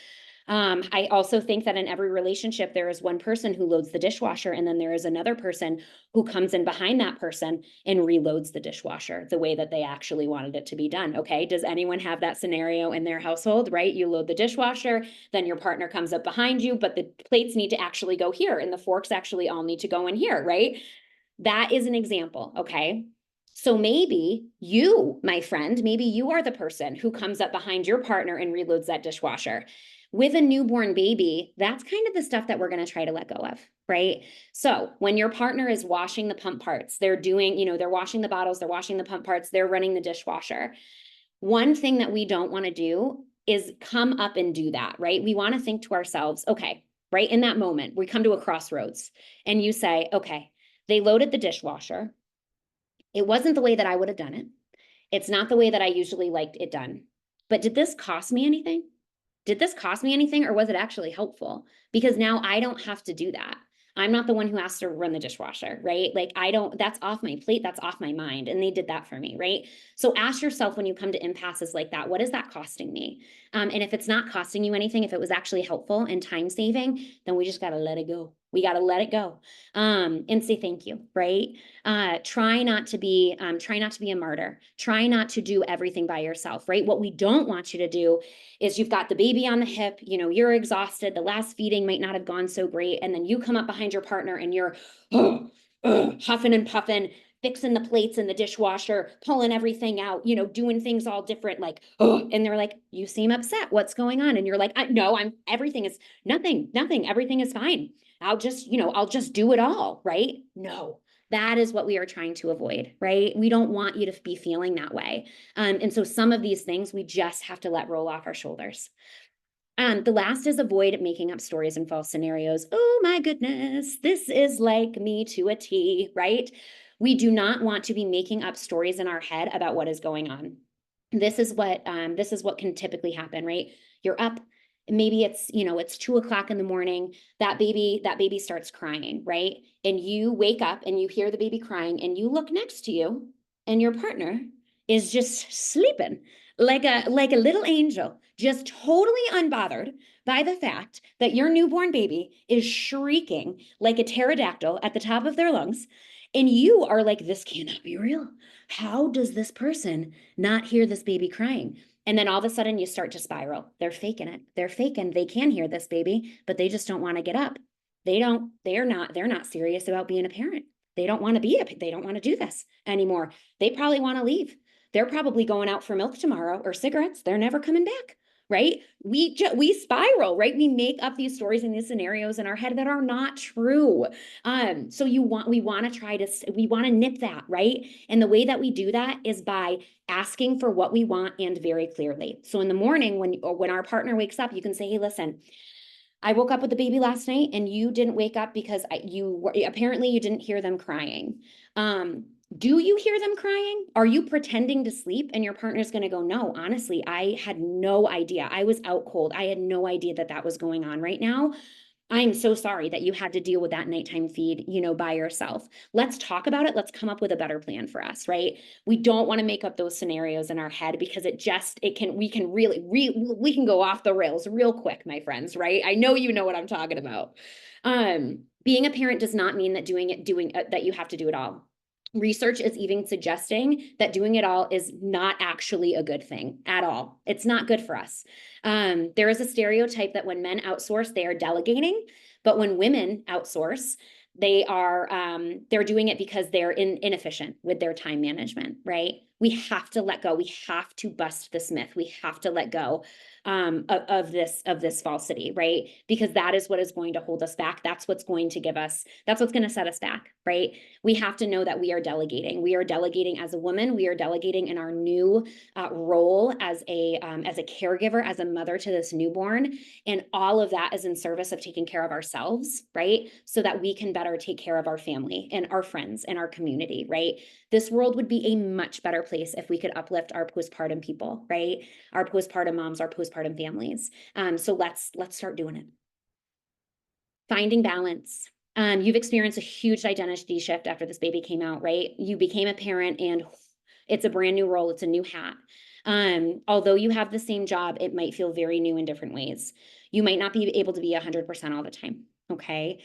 I also think that in every relationship, there is one person who loads the dishwasher, and then there is another person who comes in behind that person and reloads the dishwasher the way that they actually wanted it to be done. Okay. Does anyone have that scenario in their household, right? You load the dishwasher, then your partner comes up behind you, but the plates need to actually go here and the forks actually all need to go in here, right? That is an example, okay? So maybe you, my friend, maybe you are the person who comes up behind your partner and reloads that dishwasher. With a newborn baby, that's kind of the stuff that we're going to try to let go of, right? So when your partner is washing the pump parts, they're doing, they're washing the bottles, they're washing the pump parts, they're running the dishwasher. One thing that we don't want to do is come up and do that, right? We want to think to ourselves, okay, right in that moment, we come to a crossroads and you say, okay, they loaded the dishwasher. It wasn't the way that I would have done it. It's not the way that I usually liked it done. But did this cost me anything? Did this cost me anything, or was it actually helpful? Because now I don't have to do that. I'm not the one who has to run the dishwasher, right? Like that's off my plate, that's off my mind. And they did that for me, right? So ask yourself when you come to impasses like that, what is that costing me? And if it's not costing you anything, if it was actually helpful and time saving, then we just got to let it go. We got to let it go and say thank you, right? Try not to be a martyr. Try not to do everything by yourself, right? What we don't want you to do is you've got the baby on the hip, you're exhausted, the last feeding might not have gone so great, and then you come up behind your partner and you're huffing and puffing, fixing the plates in the dishwasher, pulling everything out, doing things all different, like, and they're like, you seem upset, what's going on? And you're like, no, everything is nothing, everything is fine. I'll just do it all, right? No. That is what we are trying to avoid, right? We don't want you to be feeling that way. And so some of these things we just have to let roll off our shoulders. The last is avoid making up stories and false scenarios. Oh my goodness, this is like me to a T, right? We do not want to be making up stories in our head about what is going on. This is what can typically happen, right? You're up, maybe it's 2:00 in the morning, that baby starts crying, right? And you wake up and you hear the baby crying and you look next to you and your partner is just sleeping like a little angel, just totally unbothered by the fact that your newborn baby is shrieking like a pterodactyl at the top of their lungs. And you are like, this cannot be real. How does this person not hear this baby crying? And then all of a sudden you start to spiral. They're faking it. They're faking. They can hear this baby, but they just don't want to get up. They're not serious about being a parent. They don't want to do this anymore. They probably want to leave. They're probably going out for milk tomorrow or cigarettes. They're never coming back, right? We spiral, right? We make up these stories and these scenarios in our head that are not true. So we want to nip that, right? And the way that we do that is by asking for what we want and very clearly. So in the morning, when our partner wakes up, you can say, hey, listen, I woke up with the baby last night and you didn't wake up because apparently you didn't hear them crying. Do you hear them crying? Are you pretending to sleep? And your partner's going to go, no, honestly, I had no idea. I was out cold. I had no idea that was going on right now. I'm so sorry that you had to deal with that nighttime feed, by yourself. Let's talk about it. Let's come up with a better plan for us, right? We don't want to make up those scenarios in our head because we can go off the rails real quick, my friends, right? I know you know what I'm talking about. Being a parent does not mean that that you have to do it all. Research is even suggesting that doing it all is not actually a good thing at all. It's not good for us. There is a stereotype that when men outsource, they are delegating, but when women outsource, they're doing it because they're inefficient with their time management, right? We have to let go. We have to bust this myth. We have to let go of this falsity, right? Because that is what is going to hold us back. That's what's going to set us back, right? We have to know that we are delegating. We are delegating as a woman. We are delegating in our new role as a caregiver, as a mother to this newborn. And all of that is in service of taking care of ourselves, right? So that we can better take care of our family and our friends and our community, right? This world would be a much better place if we could uplift our postpartum people, right? Our postpartum moms, our postpartum families. So let's start doing it. Finding balance. You've experienced a huge identity shift after this baby came out, right? You became a parent and it's a brand new role. It's a new hat. Although you have the same job, it might feel very new in different ways. You might not be able to be 100% all the time. Okay.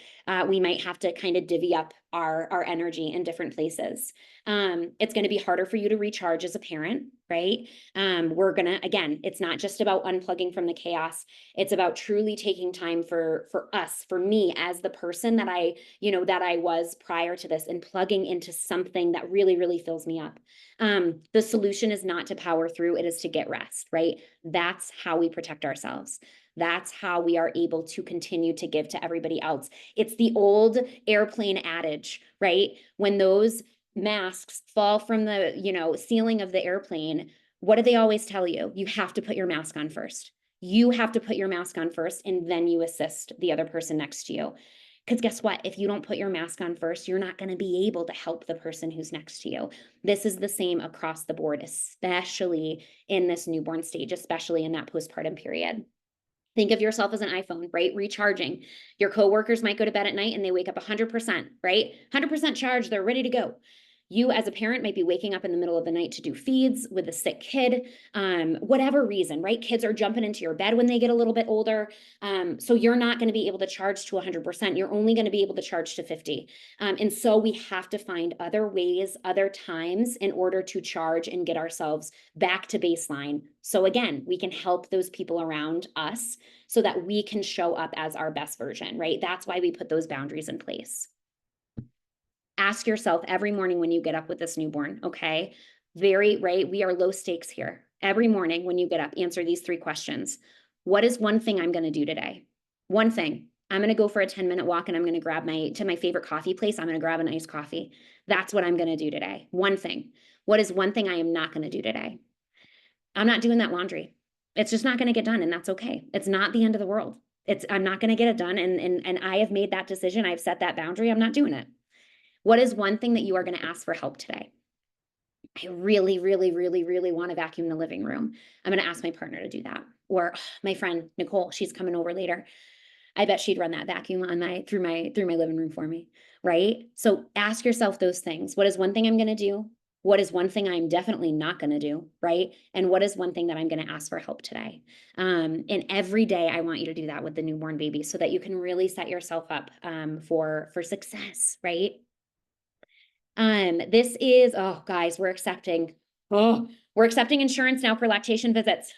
We might have to kind of divvy up our energy in different places. It's going to be harder for you to recharge as a parent, right? We're gonna, again, it's not just about unplugging from the chaos. It's about truly taking time for us, for me as the person that I was prior to this, and plugging into something that really, really fills me up. The solution is not to power through, it is to get rest, right? That's how we protect ourselves. That's how we are able to continue to give to everybody else. It's the old airplane adage, right? When those masks fall from the, ceiling of the airplane, what do they always tell you? You have to put your mask on first. You have to put your mask on first, and then you assist the other person next to you. Because guess what? If you don't put your mask on first, you're not going to be able to help the person who's next to you. This is the same across the board, especially in this newborn stage, especially in that postpartum period. Think of yourself as an iPhone, right? Recharging. Your coworkers might go to bed at night and they wake up 100%, right? 100% charged, they're ready to go. You as a parent might be waking up in the middle of the night to do feeds with a sick kid, whatever reason, right? Kids are jumping into your bed when they get a little bit older. So you're not going to be able to charge to 100%. You're only going to be able to charge to 50. And so we have to find other ways, other times in order to charge and get ourselves back to baseline. So again, we can help those people around us so that we can show up as our best version, right? That's why we put those boundaries in place. Ask yourself every morning when you get up with this newborn, okay? Right? We are low stakes here. Every morning when you get up, answer these 3 questions. What is one thing I'm going to do today? One thing. I'm going to go for a 10-minute walk and I'm going to grab my favorite coffee place. I'm going to grab an iced coffee. That's what I'm going to do today. One thing. What is one thing I am not going to do today? I'm not doing that laundry. It's just not going to get done, and that's okay. It's not the end of the world. I'm not going to get it done, and I have made that decision. I've set that boundary. I'm not doing it. What is one thing that you are going to ask for help today? I really, really, really, really want to vacuum the living room. I'm going to ask my partner to do that. Or my friend Nicole, she's coming over later. I bet she'd run that vacuum through my living room for me, right? So ask yourself those things. What is one thing I'm going to do? What is one thing I'm definitely not going to do, right? And what is one thing that I'm going to ask for help today? And every day I want you to do that with the newborn baby so that you can really set yourself up for success, right? This is, oh, guys, we're accepting insurance now for lactation visits.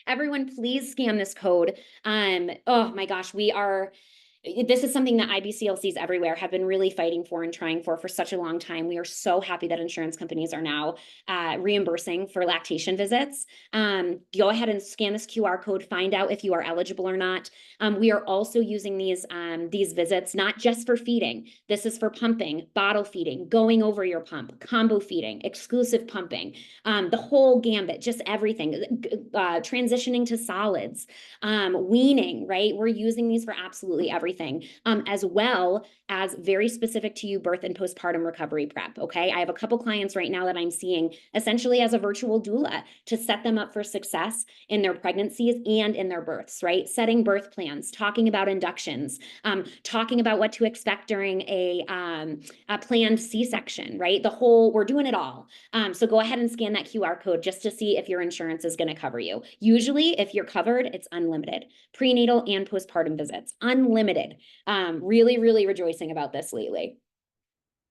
Everyone, please scan this code. Oh my gosh, this is something that IBCLCs everywhere have been really fighting for and trying for such a long time. We are so happy that insurance companies are now reimbursing for lactation visits. Go ahead and scan this QR code, find out if you are eligible or not. We are also using these visits not just for feeding. This is for pumping, bottle feeding, going over your pump, combo feeding, exclusive pumping, the whole gambit, just everything, transitioning to solids, weaning, right? We're using these for absolutely everything, as well as very specific to you birth and postpartum recovery prep, okay? I have a couple clients right now that I'm seeing essentially as a virtual doula to set them up for success in their pregnancies and in their births, right? Setting birth plans, talking about inductions, talking about what to expect during a planned C-section, right? We're doing it all. So go ahead and scan that QR code just to see if your insurance is going to cover you. Usually, if you're covered, it's unlimited. Prenatal and postpartum visits, unlimited. Really, really rejoicing about this lately.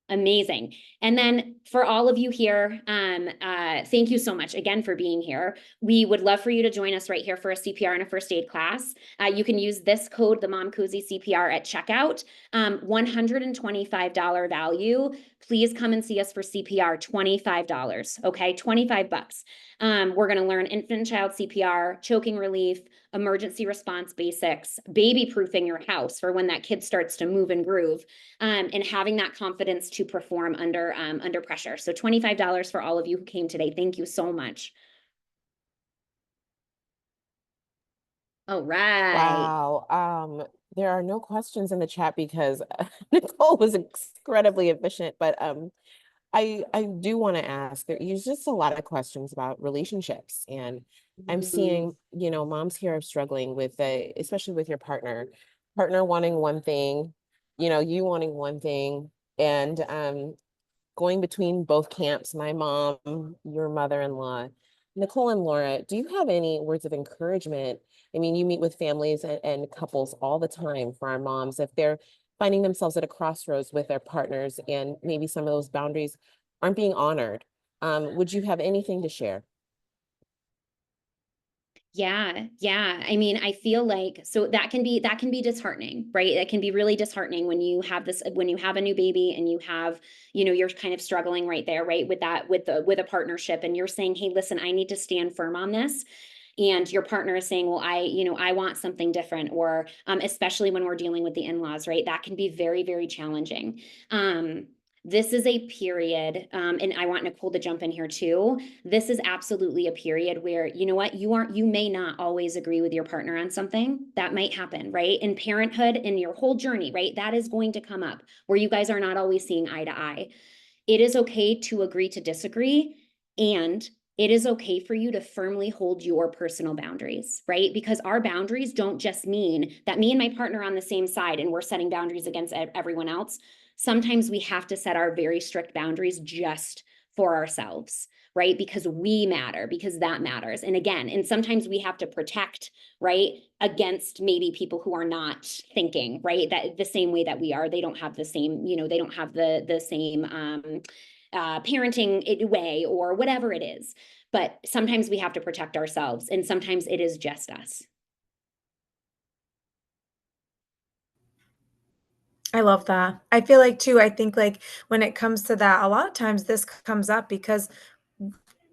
Amazing. And then for all of you here, thank you so much again for being here. We would love for you to join us right here for a CPR and a first aid class. You can use this code, the Mom Cozy CPR, at checkout. $125 value. Please come and see us for CPR, $25, okay? $25. We're going to learn infant and child CPR, choking relief, emergency response basics, baby proofing your house for when that kid starts to move and groove, and having that confidence to perform under pressure. So $25 for all of you who came today. Thank you so much. All right. Wow. There are no questions in the chat because Nicole was incredibly efficient, but I do want to ask, there's just a lot of questions about relationships, and I'm seeing, moms here are struggling with especially with your partner wanting one thing, you wanting one thing, and going between both camps, my mom, your mother-in-law. Nicole and Laura, do you have any words of encouragement? I mean, you meet with families and couples all the time for our moms. If they're finding themselves at a crossroads with their partners and maybe some of those boundaries aren't being honored. Would you have anything to share? Yeah, yeah. I mean, I feel like so that can be disheartening, right? That can be really disheartening when you have this when you have a new baby and you have, you're kind of struggling right there, right? With that with a partnership and you're saying, "Hey, listen, I need to stand firm on this." And your partner is saying, well, I want something different, or especially when we're dealing with the in-laws, right? That can be very, very challenging. This is a period, and I want Nicole to jump in here too. This is absolutely a period where, you know what, you may not always agree with your partner on something. That might happen, right? In parenthood, in your whole journey, right? That is going to come up where you guys are not always seeing eye to eye. It is okay to agree to disagree, and it is okay for you to firmly hold your personal boundaries, right? Because our boundaries don't just mean that me and my partner are on the same side and we're setting boundaries against everyone else. Sometimes we have to set our very strict boundaries just for ourselves, right? Because we matter, because that matters. And again, and sometimes we have to protect, right, against maybe people who are not thinking, right, that the same way that we are. They don't have the same, they don't have the same parenting way or whatever it is. But sometimes we have to protect ourselves, and sometimes it is just us. I love that. I feel like too, I think like when it comes to that, a lot of times this comes up because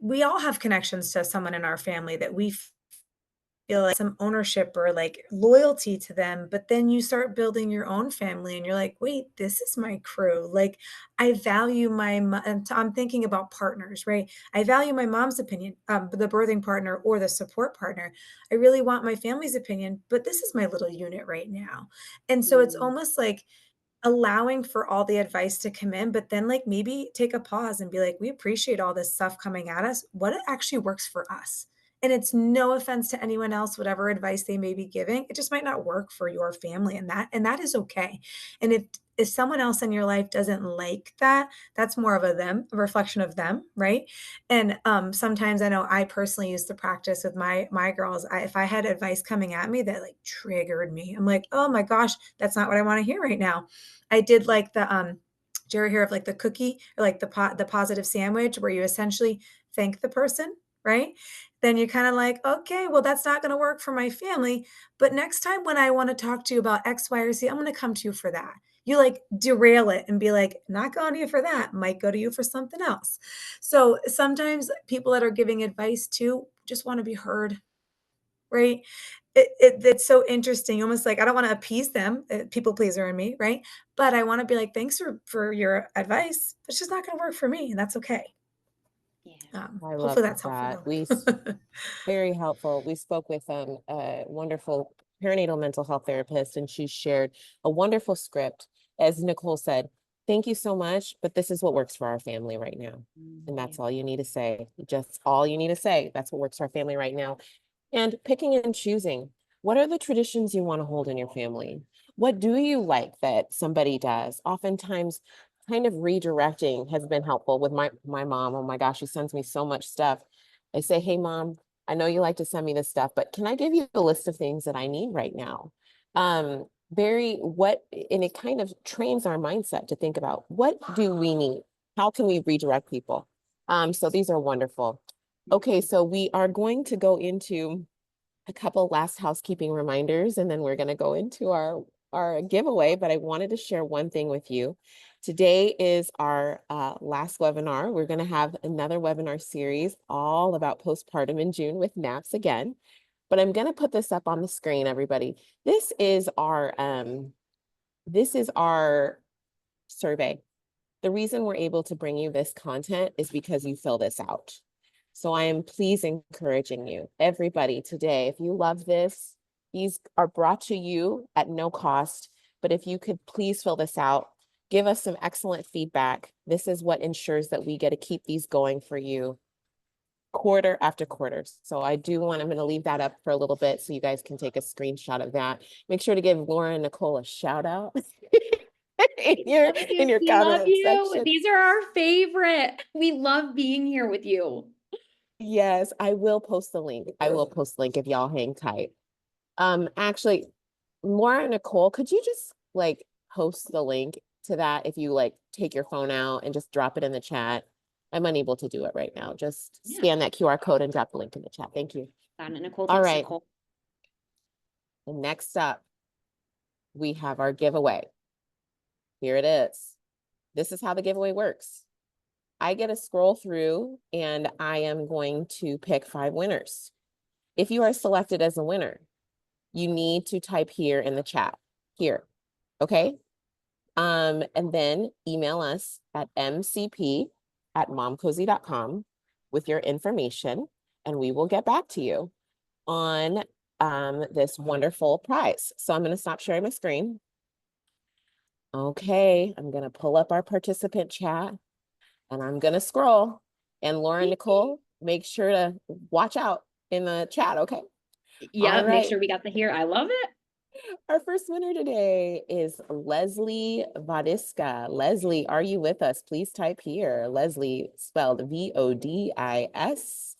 we all have connections to someone in our family that we feel like some ownership or like loyalty to them, but then you start building your own family and you're like, wait, this is my crew. Like I value and I'm thinking about partners, right? I value my mom's opinion, the birthing partner or the support partner. I really want my family's opinion, but this is my little unit right now. And so it's Mm. almost like allowing for all the advice to come in, but then, like, maybe take a pause and be like, "We appreciate all this stuff coming at us. What actually works for us?" And it's no offense to anyone else, whatever advice they may be giving, it just might not work for your family, and that is okay. And if someone else in your life doesn't like that, that's more of a reflection of them, right? And, sometimes I know I personally used to practice with my girls, if I had advice coming at me that, like, triggered me, I'm like, "Oh my gosh, that's not what I wanna hear right now." I did like did you ever hear of like the cookie or like the positive sandwich where you essentially thank the person, right? Then you're kind of like, okay, well, that's not going to work for my family. But next time when I want to talk to you about X, Y, or Z, I'm going to come to you for that. You like derail it and be like, not going to you for that, might go to you for something else. So sometimes people that are giving advice too just want to be heard, right? It's so interesting, almost like I don't wanna appease them, people pleaser in me, right? But I wanna be like, "Thanks for your advice. It's just not gonna work for me, and that's okay." Yeah. I love Hopefully that's helpful that. though. Very helpful. We spoke with a wonderful perinatal mental health therapist, and she shared a wonderful script. As Nicole said, thank you so much, but this is what works for our family right now. And Yeah. that's all you need to say. Just all you need to say. That's what works for our family right now. And picking and choosing. What are the traditions you want to hold in your family? What do you like that somebody does? Oftentimes, kind of redirecting has been helpful with my mom. Oh my gosh, she sends me so much stuff. I say, hey mom, I know you like to send me this stuff, but can I give you a list of things that I need right now? And it kind of trains our mindset to think about what do we need? How can we redirect people? So these are wonderful. Okay, so we are going to go into a couple last housekeeping reminders, and then we're going to go into our giveaway. But I wanted to share one thing with you. Today is our last webinar. We're going to have another webinar series all about postpartum in June with NAPS again. But I'm going to put this up on the screen, everybody. This is our survey. The reason we're able to bring you this content is because you fill this out. So I am please encouraging you, everybody today, if you love this, these are brought to you at no cost, but if you could please fill this out, give us some excellent feedback. This is what ensures that we get to keep these going for you quarter after quarter. So I'm going to leave that up for a little bit so you guys can take a screenshot of that. Make sure to give Laura and Nicole a shout out. in your We love comment you. section. These are our favorite. We love being here with you. Yes, I will post the link. I will post the link if y'all hang tight. Actually, Laura and Nicole, could you just like post the link to that if you like take your phone out and just drop it in the chat. I'm unable to do it right now. Just Yeah. scan that QR code and drop the link in the chat. Thank you. Got it, Nicole. All Thanks, right. Nicole. And next up, we have our giveaway. Here it is. This is how the giveaway works. I get to scroll through and I am going to pick 5 winners. If you are selected as a winner, you need to type here in the chat, here, okay? And then email us at mcp@momcozy.com with your information, and we will get back to you on this wonderful prize. So I'm gonna stop sharing my screen. Okay, I'm gonna pull up our participant chat and I'm gonna scroll. And Laura and Nicole, make sure to watch out in the chat, okay? Yeah, All make right. sure we got the here. I love it. Our first winner today is Leslie Vodiska. Leslie, are you with us? Please type here. Leslie, spelled Vodicksk.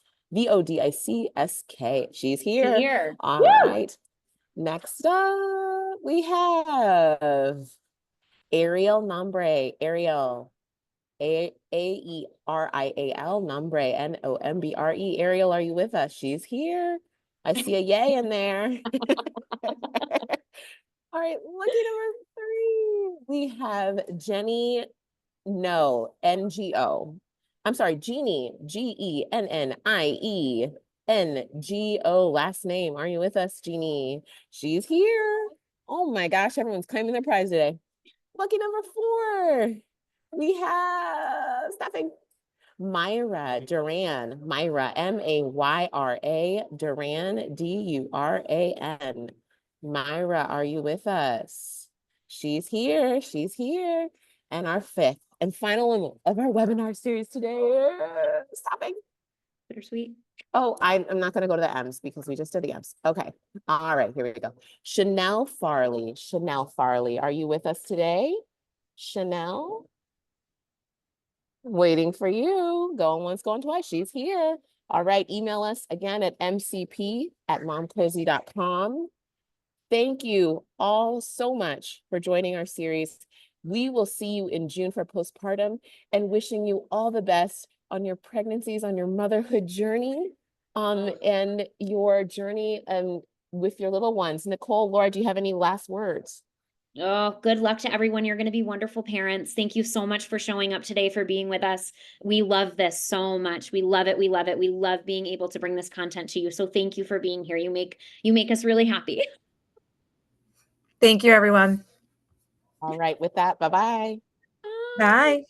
She's here. Here. All Woo! right. Next up, we have Ariel Nombre. Ariel, Aerial Nombre, Nombre. Ariel, are you with us? She's here. I see a yay in there. All right, lucky number 3. We have Jenny, no, NGO. I'm sorry, Jeannie, GENNIENGO, last name. Are you with us, Jeannie? She's here. Oh my gosh, everyone's claiming their prize today. Lucky number 4. We have stuffing. Myra Duran, Myra, Mayra, Duran, Duran. Myra, are you with us? She's here. She's here. And our 5th and final one of our webinar series today. Stopping. Bittersweet. Oh, I'm not going to go to the M's because we just did the M's. Okay. All right, here we go. Chanel Farley. Chanel Farley, are you with us today? Chanel? Waiting for you. Going once, going twice. She's here. All right. Email us again at mcp@momcozy.com. Thank you all so much for joining our series. We will see you in June for postpartum and wishing you all the best on your pregnancies, on your motherhood journey, and your journey with your little ones. Nicole, Laura, do you have any last words? Oh, good luck to everyone. You're going to be wonderful parents. Thank you so much for showing up today, for being with us. We love this so much. We love it. We love it. We love being able to bring this content to you. So thank you for being here. You make us really happy. Thank you, everyone. All right. With that, bye-bye. Bye.